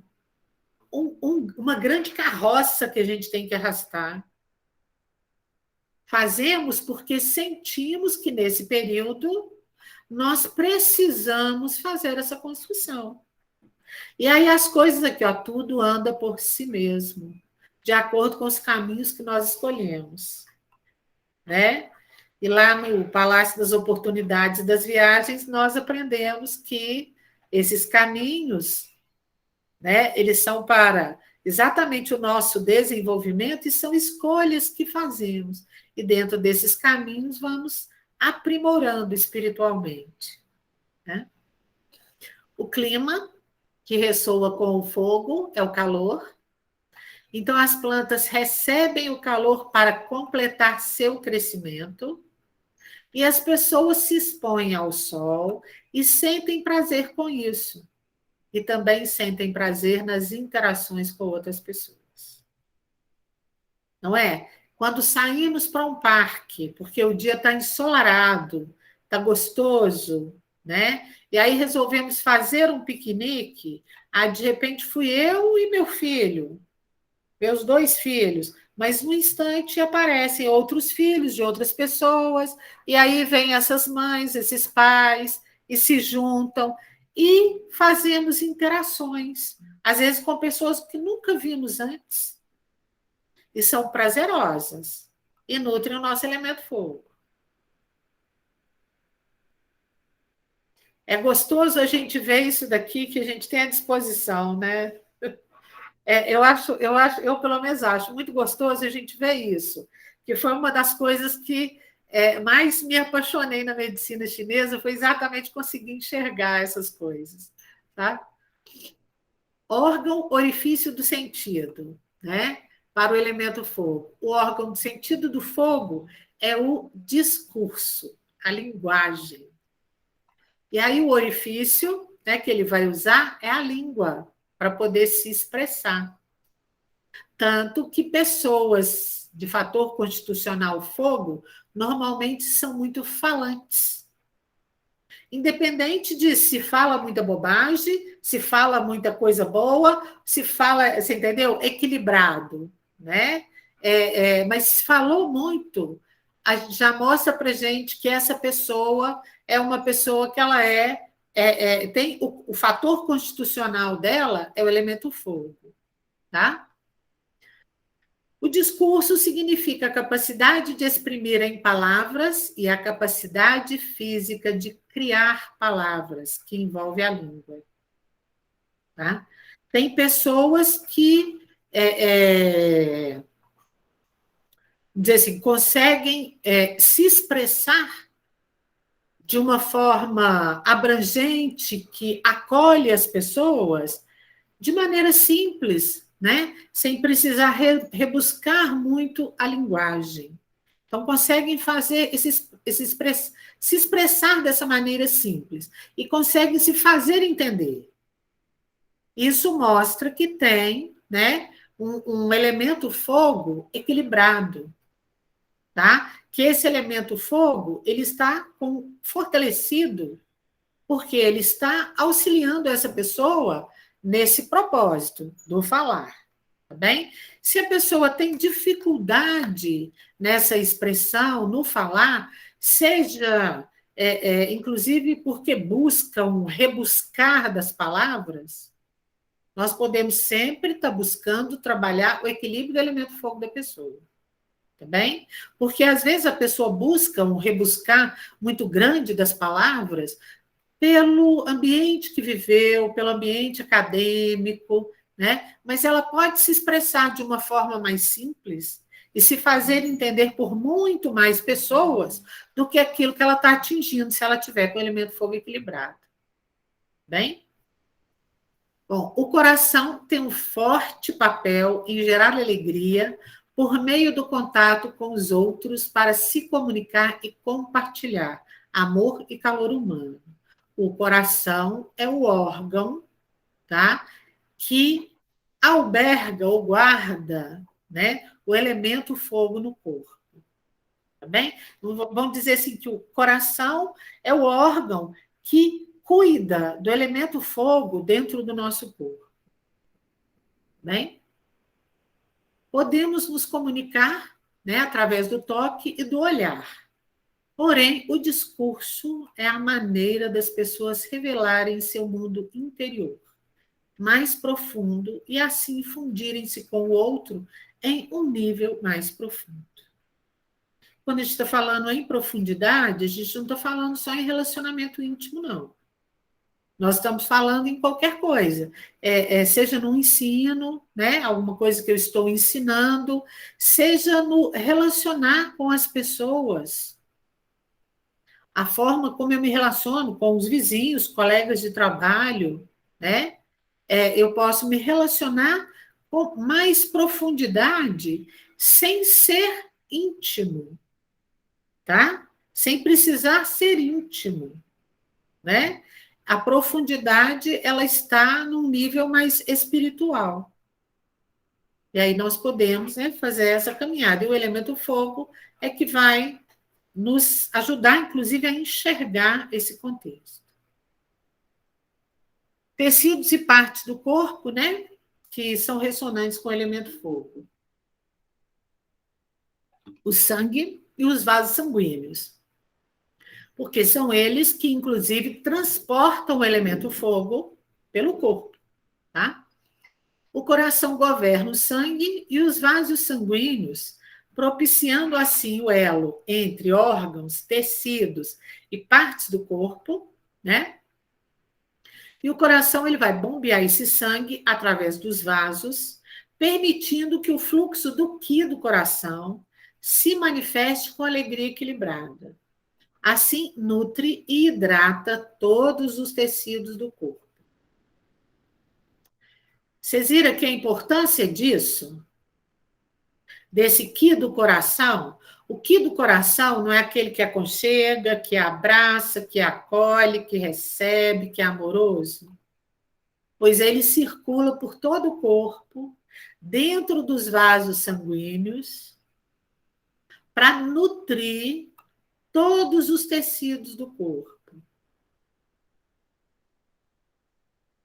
A: uma grande carroça que a gente tem que arrastar. Fazemos porque sentimos que nesse período nós precisamos fazer essa construção. E aí as coisas aqui, ó, tudo anda por si mesmo, de acordo com os caminhos que nós escolhemos, né? E lá no Palácio das Oportunidades e das Viagens, nós aprendemos que esses caminhos, né, eles são para exatamente o nosso desenvolvimento e são escolhas que fazemos. E dentro desses caminhos vamos aprimorando espiritualmente, né? O clima, que ressoa com o fogo, é o calor. Então, as plantas recebem o calor para completar seu crescimento, e as pessoas se expõem ao sol e sentem prazer com isso. E também sentem prazer nas interações com outras pessoas. Não é? Quando saímos para um parque, porque o dia está ensolarado, está gostoso, né? E aí resolvemos fazer um piquenique, aí de repente fui eu e meu filho, meus 2 filhos, mas no instante aparecem outros filhos de outras pessoas, e aí vêm essas mães, esses pais, e se juntam, e fazemos interações, às vezes com pessoas que nunca vimos antes, e são prazerosas, e nutrem o nosso elemento fogo. É gostoso a gente ver isso daqui, que a gente tem à disposição, né? Eu pelo menos acho muito gostoso a gente ver isso, que foi uma das coisas que mais me apaixonei na medicina chinesa, foi exatamente conseguir enxergar essas coisas, tá? Órgão orifício do sentido, né? Para o elemento fogo. O órgão do sentido do fogo é o discurso, a linguagem. E aí o orifício, né, que ele vai usar é a língua, para poder se expressar. Tanto que pessoas de fator constitucional fogo normalmente são muito falantes. Independente de se fala muita bobagem, se fala muita coisa boa, se fala, você entendeu? Equilibrado, né? Mas se falou muito, já mostra para gente que essa pessoa é uma pessoa que ela tem o fator constitucional dela é o elemento fogo, tá? O discurso significa a capacidade de exprimir em palavras e a capacidade física de criar palavras, que envolve a língua. Tá? Tem pessoas que dizer assim, conseguem se expressar de uma forma abrangente, que acolhe as pessoas de maneira simples, né? Sem precisar rebuscar muito a linguagem. Então, conseguem fazer se expressar dessa maneira simples e conseguem se fazer entender. Isso mostra que tem, né, um elemento fogo equilibrado. tá? Que esse elemento fogo, ele está fortalecido, porque ele está auxiliando essa pessoa nesse propósito do falar, tá bem? Se a pessoa tem dificuldade nessa expressão, no falar, seja, inclusive porque busca um rebuscar das palavras, nós podemos sempre estar buscando trabalhar o equilíbrio do elemento fogo da pessoa. Tá bem? Porque às vezes a pessoa busca um rebuscar muito grande das palavras pelo ambiente que viveu, pelo ambiente acadêmico, né? Mas ela pode se expressar de uma forma mais simples e se fazer entender por muito mais pessoas do que aquilo que ela está atingindo, se ela tiver com o elemento fogo equilibrado. Bem? Bom, o coração tem um forte papel em gerar alegria por meio do contato com os outros para se comunicar e compartilhar amor e calor humano. O coração é o órgão, tá, que alberga ou guarda, né, o elemento fogo no corpo. Tá bem? Vamos dizer assim que o coração é o órgão que cuida do elemento fogo dentro do nosso corpo. Bem? Podemos nos comunicar, né, através do toque e do olhar. Porém, o discurso é a maneira das pessoas revelarem seu mundo interior, mais profundo, e assim fundirem-se com o outro em um nível mais profundo. Quando a gente está falando em profundidade, a gente não está falando só em relacionamento íntimo, não. Nós estamos falando em qualquer coisa, seja no ensino, né, alguma coisa que eu estou ensinando, seja no relacionar com as pessoas, a forma como eu me relaciono com os vizinhos, colegas de trabalho, né? Eu posso me relacionar com mais profundidade sem ser íntimo, tá? Sem precisar ser íntimo, né? A profundidade, ela está num nível mais espiritual. E aí nós podemos, né, fazer essa caminhada. E o elemento fogo é que vai nos ajudar, inclusive, a enxergar esse contexto. Tecidos e partes do corpo, né, que são ressonantes com o elemento fogo. O sangue e os vasos sanguíneos. Porque são eles que, inclusive, transportam o elemento fogo pelo corpo, tá? O coração governa o sangue e os vasos sanguíneos, propiciando assim o elo entre órgãos, tecidos e partes do corpo, né? E o coração ele vai bombear esse sangue através dos vasos, permitindo que o fluxo do qi do coração se manifeste com alegria equilibrada. Assim, nutre e hidrata todos os tecidos do corpo. Vocês viram que a importância disso? Desse qi do coração? O qi do coração não é aquele que aconchega, que abraça, que acolhe, que recebe, que é amoroso? Pois ele circula por todo o corpo, dentro dos vasos sanguíneos, para nutrir todos os tecidos do corpo.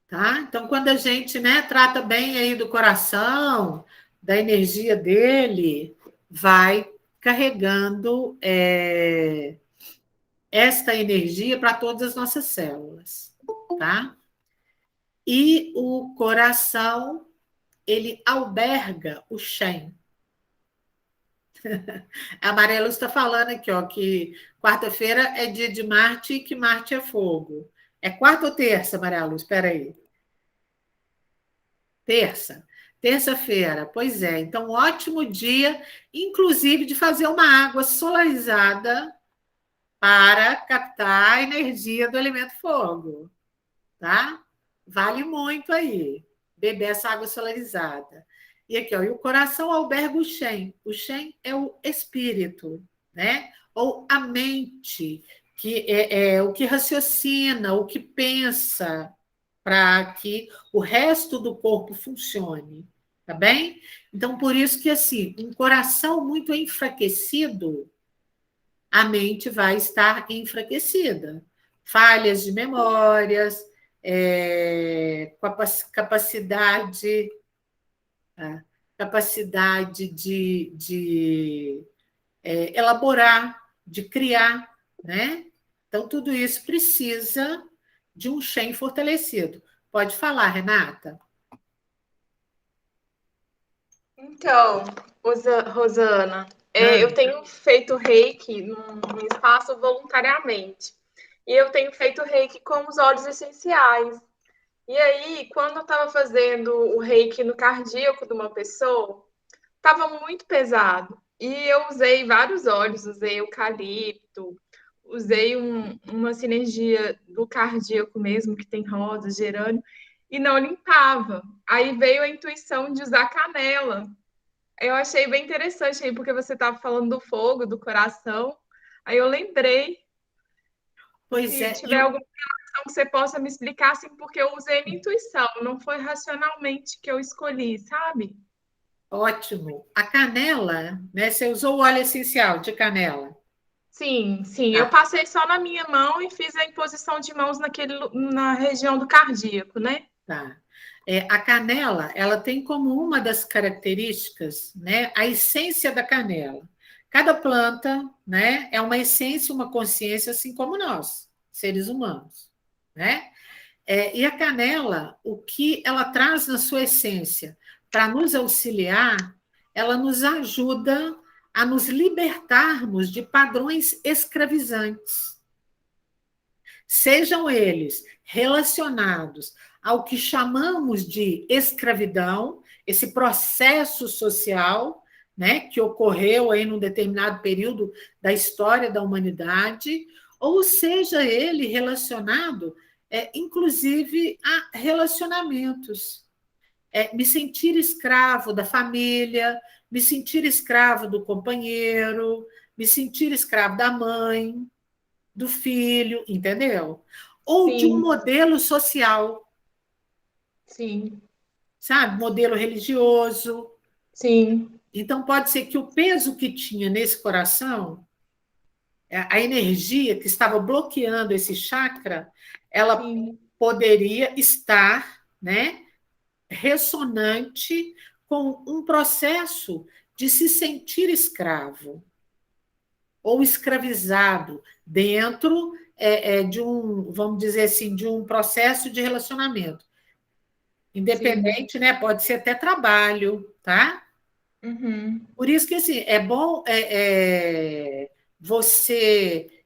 A: Tá? Então, quando a gente, né, trata bem aí do coração, da energia dele, vai carregando esta energia para todas as nossas células. Tá? E o coração, ele alberga o Shen. A Maria Lúcia está falando aqui, ó, que quarta-feira é dia de Marte e que Marte é fogo. É quarta ou terça, Maria Lúcia? Espera aí. Terça-feira, pois é. Então, ótimo dia, inclusive, de fazer uma água solarizada para captar a energia do elemento fogo, tá? Vale muito aí, beber essa água solarizada. E aqui, ó, e o coração alberga o Shen. O Shen é o espírito, né? Ou a mente, que é o que raciocina, o que pensa, para que o resto do corpo funcione. tá bem? Então, por isso que, assim, um coração muito enfraquecido, a mente vai estar enfraquecida. Falhas de memórias, capacidade, capacidade de elaborar, de criar, né? Então, tudo isso precisa de um Shen fortalecido. Pode falar, Renata.
E: Então, Rosana, eu tenho feito reiki num espaço voluntariamente. E eu tenho feito reiki com os óleos essenciais. E aí, quando eu estava fazendo o reiki no cardíaco de uma pessoa, estava muito pesado. E eu usei vários óleos, usei eucalipto, usei uma sinergia do cardíaco mesmo, que tem rosa, gerânio, e não limpava. Aí veio a intuição de usar canela. Eu achei bem interessante aí, porque você estava falando do fogo, do coração. Aí eu lembrei,
A: Pois
E: se
A: é,
E: tiver alguma questão que você possa me explicar, assim, porque eu usei minha intuição, não foi racionalmente que eu escolhi, sabe?
A: ótimo. A canela, né? Você usou o óleo essencial de canela.
E: Sim, sim. Eu
A: Tá,
E: passei só na minha mão e fiz a imposição de mãos na região do cardíaco, né?
A: tá. A canela, ela tem como uma das características, né, a essência da canela. Cada planta, né, é uma essência, uma consciência, assim como nós, seres humanos, né? E a canela, o que ela traz na sua essência para nos auxiliar, ela nos ajuda a nos libertarmos de padrões escravizantes, sejam eles relacionados ao que chamamos de escravidão, esse processo social, né, que ocorreu aí num determinado período da história da humanidade, ou seja ele relacionado, inclusive, a relacionamentos. Me sentir escravo da família, me sentir escravo do companheiro, me sentir escravo da mãe, do filho, entendeu? Ou de um
E: Sim,
A: modelo social,
E: sim,
A: sabe? Modelo religioso.
E: sim,
A: Então, pode ser que o peso que tinha nesse coração, a energia que estava bloqueando esse chakra, ela
E: sim,
A: poderia estar, né, ressonante com um processo de se sentir escravo ou escravizado dentro de um, vamos dizer assim, de um processo de relacionamento.
E: sim.
A: Independente, né? Pode ser até trabalho, tá?
E: Uhum.
A: Por isso que assim, é bom você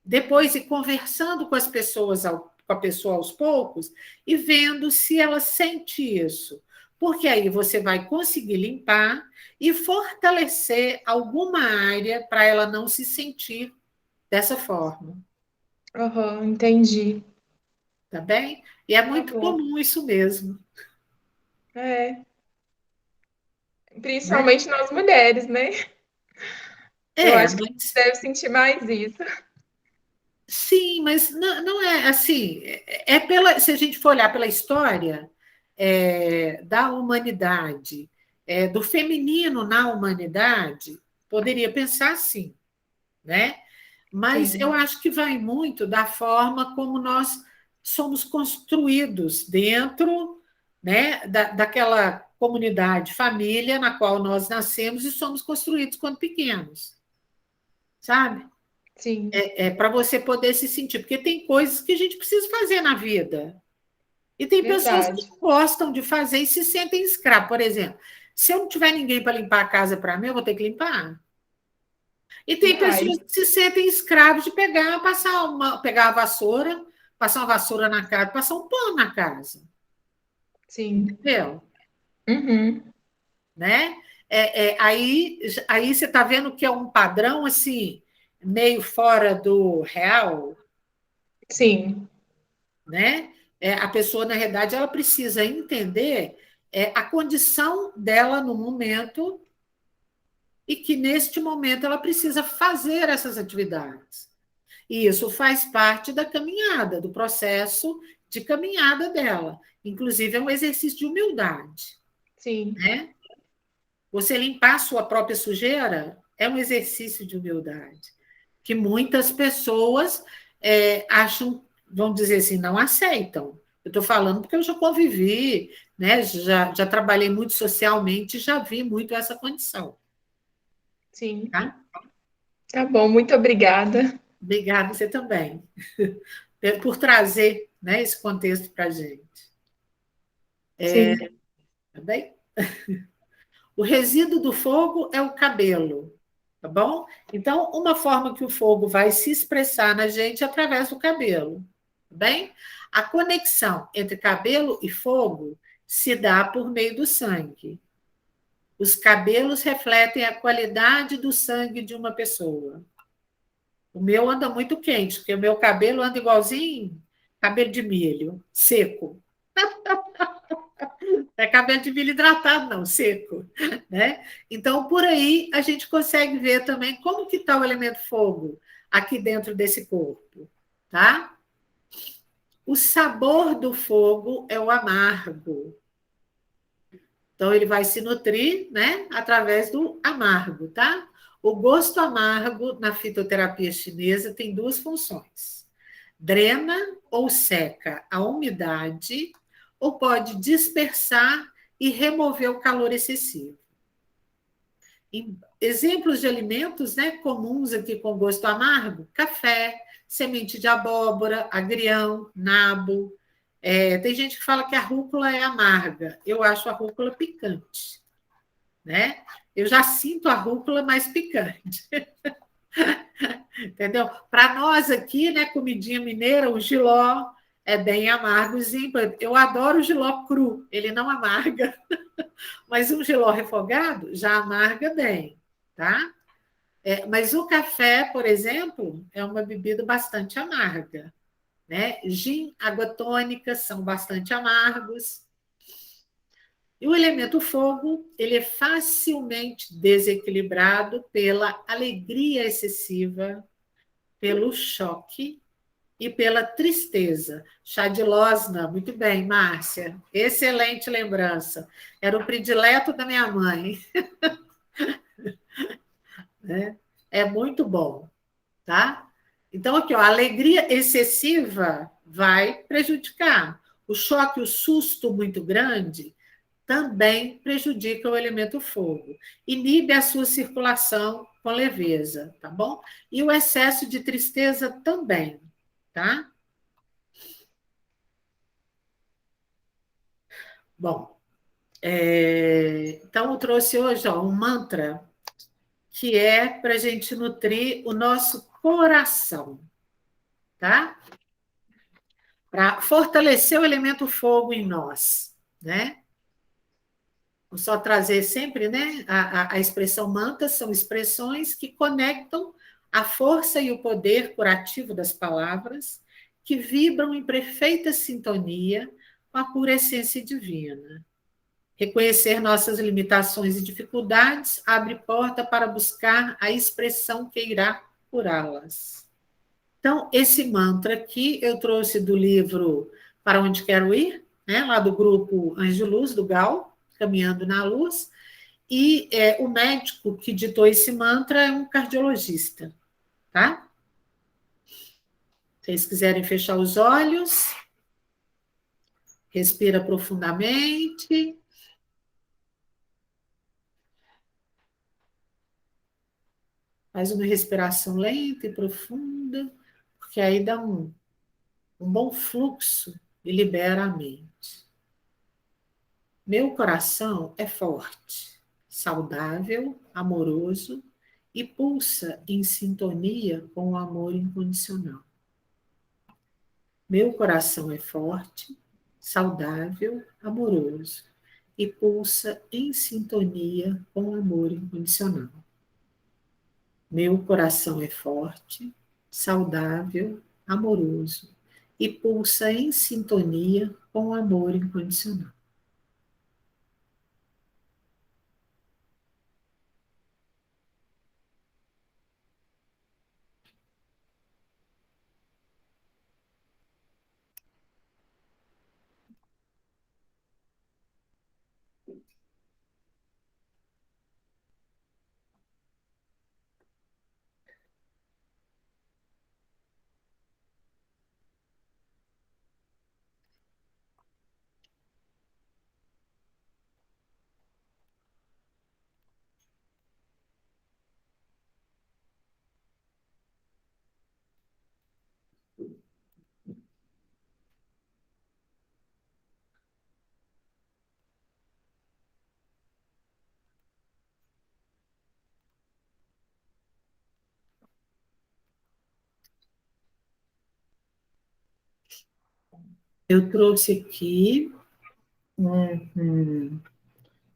A: depois ir conversando com as pessoas, com a pessoa aos poucos, e vendo se ela sente isso. Porque aí você vai conseguir limpar e fortalecer alguma área para ela não se sentir dessa forma.
E: Aham, entendi.
A: Tá bem? E é
E: Tá
A: muito
E: bom.
A: comum isso mesmo.
E: É,
A: Né?
E: principalmente nós mulheres, né? Eu acho que a gente
A: Mas
E: deve sentir mais isso.
A: sim, mas não é assim. Se a gente for olhar pela história da humanidade, do feminino na humanidade, poderia pensar assim, né? Mas eu
E: Sim,
A: acho que vai muito da forma como nós somos construídos dentro, né, daquela comunidade, família na qual nós nascemos e somos construídos quando pequenos, sabe?
E: sim,
A: Para você poder se sentir, porque tem coisas que a gente precisa fazer na vida. E tem pessoas que
E: verdade.
A: gostam de fazer e se sentem escravos. Por exemplo, se eu não tiver ninguém para limpar a casa para mim, eu vou ter que limpar. E tem
E: Vai,
A: pessoas que se sentem escravos de pegar a vassoura, passar uma vassoura na casa, passar um pano na casa.
E: sim.
A: Entendeu?
E: Uhum.
A: Né? Aí você está vendo que é um padrão assim, meio fora do real,
E: Sim,
A: né? A pessoa, na realidade, ela precisa entender a condição dela no momento e que, neste momento, ela precisa fazer essas atividades. E isso faz parte da caminhada, do processo de caminhada dela. Inclusive, é um exercício de humildade.
E: Sim,
A: né? Você limpar a sua própria sujeira é um exercício de humildade, que muitas pessoas acham, vão dizer assim, não aceitam. Eu estou falando porque eu já convivi, né? Já trabalhei muito socialmente, já vi muito essa condição.
E: sim.
A: Tá?
E: Tá bom, muito obrigada.
A: Obrigada, você também, por trazer, né, esse contexto para a gente.
E: Sim,
A: Tá bem? O resíduo do fogo é o cabelo, tá bom? Então, uma forma que o fogo vai se expressar na gente é através do cabelo, tá bem? A conexão entre cabelo e fogo se dá por meio do sangue. Os cabelos refletem a qualidade do sangue de uma pessoa. O meu anda muito quente, porque o meu cabelo anda igualzinho cabelo de milho, seco. Não é cabelo de milho hidratado, não, seco. Né? Então, por aí, a gente consegue ver também como que está o elemento fogo aqui dentro desse corpo. Tá? O sabor do fogo é o amargo. Então, ele vai se nutrir, né, através do amargo, tá? O gosto amargo na fitoterapia chinesa tem duas funções: drena ou seca a umidade, ou pode dispersar e remover o calor excessivo. Exemplos de alimentos, né, comuns aqui com gosto amargo: café, semente de abóbora, agrião, nabo. Tem gente que fala que a rúcula é amarga. Eu acho a rúcula picante, né? Eu já sinto a rúcula mais picante. Entendeu? Para nós aqui, né, comidinha mineira, o jiló é bem amargozinho. Eu adoro o jiló cru, ele não amarga, mas o jiló refogado já amarga bem, tá? Mas o café, por exemplo, é uma bebida bastante amarga, né? Gin, água tônica são bastante amargos. E o elemento fogo, ele é facilmente desequilibrado pela alegria excessiva, pelo choque e pela tristeza. Chá de Losna, muito bem, Márcia. Excelente lembrança. Era o predileto da minha mãe. Né? É muito bom, tá? Então, aqui, ó, a alegria excessiva vai prejudicar. O choque, o susto muito grande também prejudica o elemento fogo. Inibe a sua circulação com leveza, tá bom? E o excesso de tristeza também, tá? Bom, então eu trouxe hoje ó, um mantra que é para a gente nutrir o nosso coração, tá? Para fortalecer o elemento fogo em nós, né? Vou só trazer sempre, né? A expressão mantra são expressões que conectam a força e o poder curativo das palavras, que vibram em perfeita sintonia com a pura essência divina. Reconhecer nossas limitações e dificuldades abre porta para buscar a expressão que irá curá-las. Então, esse mantra aqui eu trouxe do livro Para Onde Quero Ir, né, lá do grupo Anjo Luz, do Gal, Caminhando na Luz, e o médico que ditou esse mantra é um cardiologista, tá? Se vocês quiserem fechar os olhos, respira profundamente. Faz uma respiração lenta e profunda, porque aí dá um bom fluxo e libera a mente. Meu coração é forte, saudável, amoroso e pulsa em sintonia com o amor incondicional. Meu coração é forte, saudável, amoroso e pulsa em sintonia com o amor incondicional. Meu coração é forte, saudável, amoroso e pulsa em sintonia com o amor incondicional. Eu trouxe aqui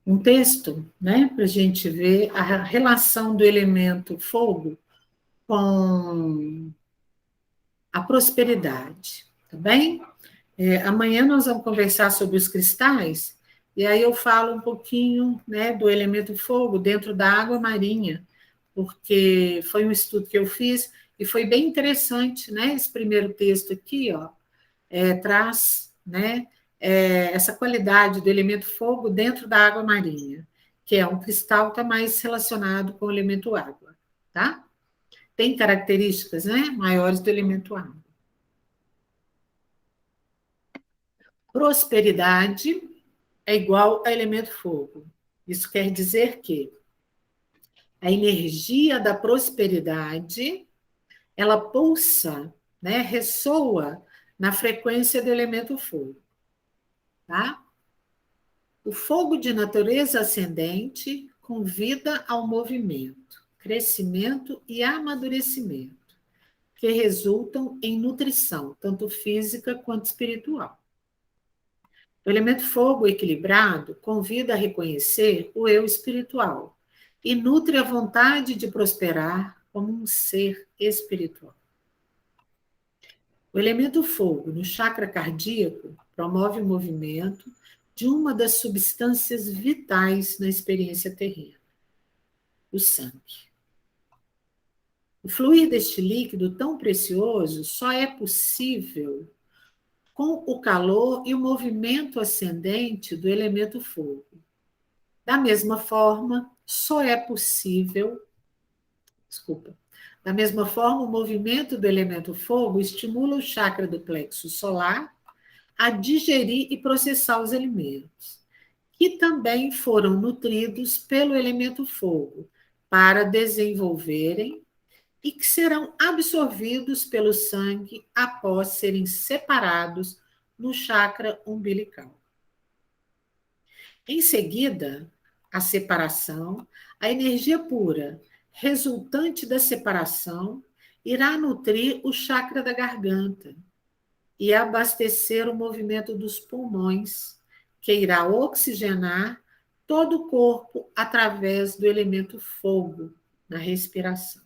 A: um texto, né, para a gente ver a relação do elemento fogo com a prosperidade, tá bem? Amanhã nós vamos conversar sobre os cristais, e aí eu falo um pouquinho, né, do elemento fogo dentro da água marinha, porque foi um estudo que eu fiz e foi bem interessante, né? Esse primeiro texto aqui, ó, traz, né, essa qualidade do elemento fogo dentro da água marinha, que é um cristal que está mais relacionado com o elemento água, tá? Tem características, né, maiores do elemento água. Prosperidade é igual a elemento fogo. Isso quer dizer que a energia da prosperidade, ela pulsa, né, ressoa na frequência do elemento fogo, tá? O fogo de natureza ascendente convida ao movimento, crescimento e amadurecimento, que resultam em nutrição, tanto física quanto espiritual. O elemento fogo equilibrado convida a reconhecer o eu espiritual e nutre a vontade de prosperar como um ser espiritual. O elemento fogo no chakra cardíaco promove o movimento de uma das substâncias vitais na experiência terrena, o sangue. O fluir deste líquido tão precioso só é possível com o calor e o movimento ascendente do elemento fogo. Da mesma forma, da mesma forma, o movimento do elemento fogo estimula o chakra do plexo solar a digerir e processar os alimentos, que também foram nutridos pelo elemento fogo, para desenvolverem e que serão absorvidos pelo sangue após serem separados no chakra umbilical. Em seguida, a separação, a energia pura resultante da separação irá nutrir o chakra da garganta e abastecer o movimento dos pulmões, que irá oxigenar todo o corpo através do elemento fogo na respiração.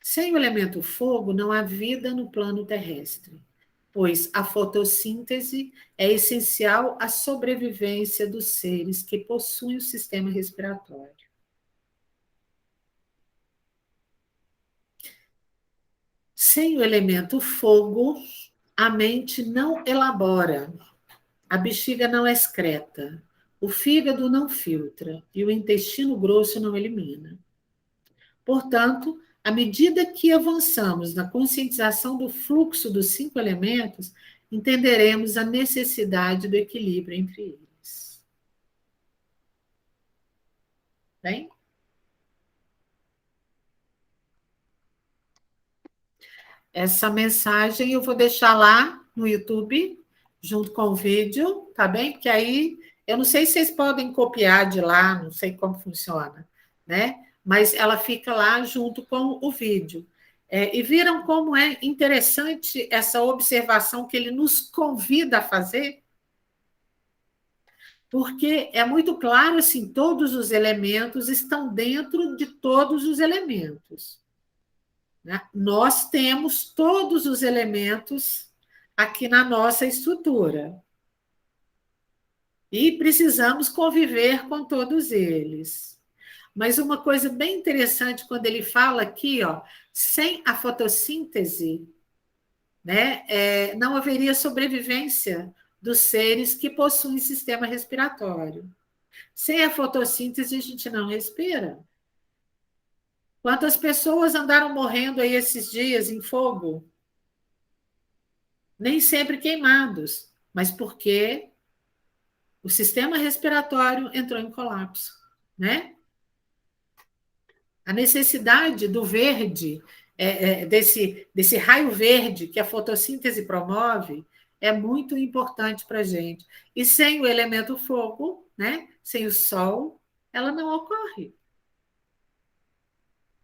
A: Sem o elemento fogo, não há vida no plano terrestre, pois a fotossíntese é essencial à sobrevivência dos seres que possuem o sistema respiratório. Sem o elemento fogo, a mente não elabora, a bexiga não excreta, o fígado não filtra e o intestino grosso não elimina. Portanto, à medida que avançamos na conscientização do fluxo dos 5 elementos, entenderemos a necessidade do equilíbrio entre eles. Bem? Essa mensagem eu vou deixar lá no YouTube, junto com o vídeo, tá bem? Porque aí, eu não sei se vocês podem copiar de lá, não sei como funciona, né? Mas ela fica lá junto com o vídeo. E viram como é interessante essa observação que ele nos convida a fazer? Porque é muito claro, assim, todos os elementos estão dentro de todos os elementos. Né? Nós temos todos os elementos aqui na nossa estrutura. E precisamos conviver com todos eles. Mas uma coisa bem interessante quando ele fala aqui, ó, sem a fotossíntese, né, não haveria sobrevivência dos seres que possuem sistema respiratório. Sem a fotossíntese, a gente não respira. Quantas pessoas andaram morrendo aí esses dias em fogo? Nem sempre queimados, mas porque o sistema respiratório entrou em colapso, né? A necessidade do verde, desse raio verde que a fotossíntese promove, é muito importante para a gente. E sem o elemento fogo, né? Sem o sol, ela não ocorre.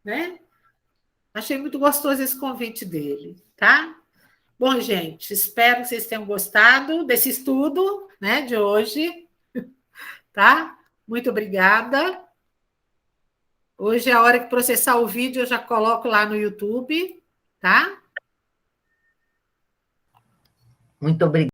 A: Né? Achei muito gostoso esse convite dele, tá? Bom, gente, espero que vocês tenham gostado desse estudo, né, de hoje, tá? Muito obrigada. Hoje é a hora que processar o vídeo, eu já coloco lá no YouTube, tá?
F: Muito obrigada.